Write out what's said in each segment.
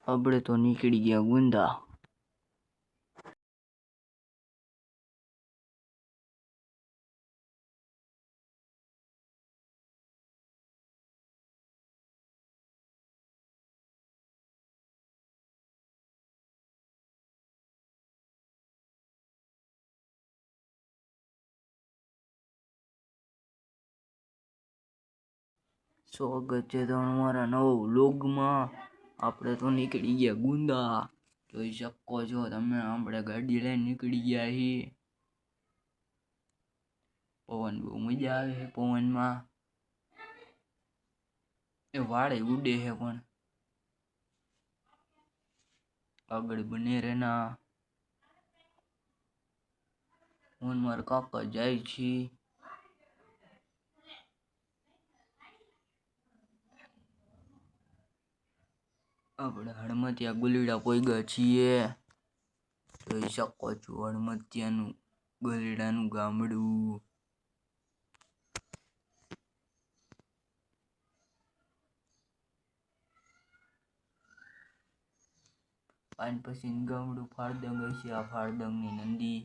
આપણે તો નીકળી ગયા ગુંદા. સ્વાગત છે તમારા નવા વ્લોગમાં. આપણે તો નીકળી ગયા ગુંદા. જોઈ શકો છો તમે, આપણે ગાડી લઈને નીકળી ગયા છીએ. પવન બહુ મજા આવે છે પવનમાં. એ વાળે ઉડે છે પણ આગળ બને રેના. હું મારા કાકા જાય છે. આપણે હળમતિયા ગુલીડા પોઈગા છીએ. જોઈ શકો છો હળમતિયાનું ગલીડાનું ગામડું. આન પછી ગામડું ફાળદંગ હશે. આ ફાળદંગની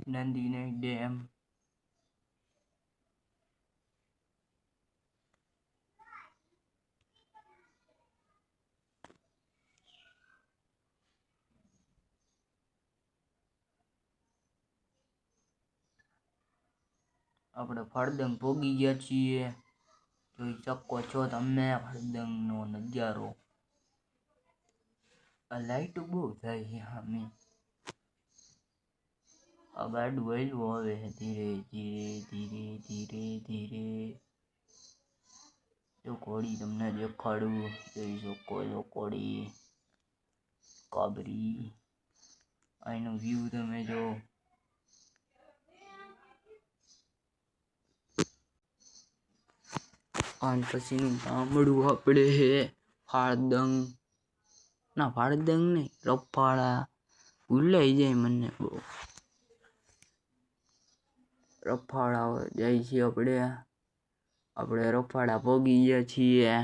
નંદીને ડેમ. આપણે ફાળદંગ પોગી ગયા છીએ. જોઈ શકો છો તમે ફાળદંગનો નજારો. આ લાઈટ બહુ થાય છે સામે. આ ગાડું વહેલું આવે છે ધીરે ધીરે ધીરે ધીરે ધીરે. જો ઘોડી તમને દેખાડું. જોઈ શકો છો ઘોડી કાબરી. અહીંનો વ્યૂ તમે જો. આન પછીનું ગામડું આપણે હે ફાળદંગ. ના ફાળદંગ નહીં, રફાળા. ભૂલાઈ જાય મને બહુ. રફાળા જાય છે આપણે રફાળા પોગી ગયા છીએ.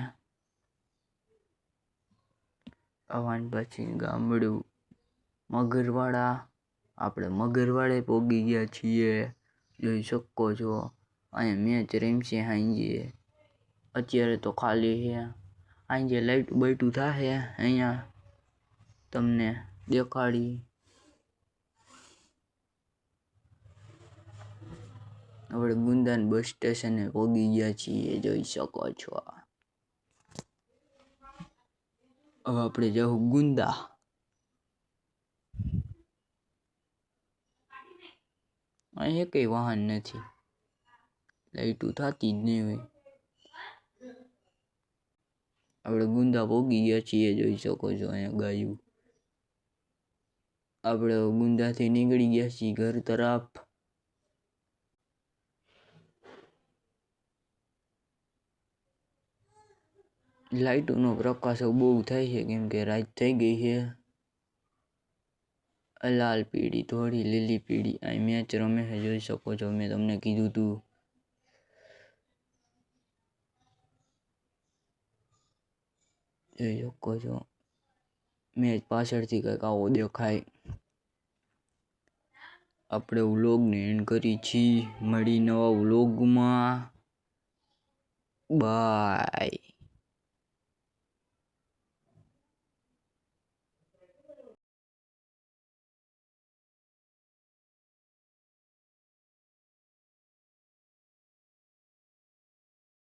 આવાન પછી ગામડું મગરવાડા. આપણે મગરવાડે પોગી ગયા છીએ. જોઈ શકો છો અહીંયા મેચ રમશે સાંજે. અત્યારે તો ખાલી છે. સાંજે લાઈટ બાઈટું થશે અહીંયા તમને દેખાડી. આપણે ગુંદાન બસ સ્ટેશને પોગી ગયા છીએ. જોઈ શકો છો. હવે આપણે જાઉં ગુંદા. અહીંયા કઈ વાહન નથી. લાઈટું થતી જ નહીં હોય. આપણે ગુંદા પોગી ગયા છીએ. જોઈ શકો છો અહીંયા ગાયું. આપણે ગુંદાથી નીકળી ગયા છીએ ઘર તરફ. લાઈટોનો પ્રકાશ બહુ થાય છે કેમ કે રાત થઈ ગઈ છે. લાલ પીળી ધોળી લીલી પીળી અહીં મેચ રમે છે. જોઈ શકો છો મેં તમને કીધું તું. જોઈ શકો છો મેચ પાછળથી કંઈક આવો દેખાય. આપણે વ્લોગને એન્ડ કરી છીએ. મળી નવા વ્લોગમાં. બાય.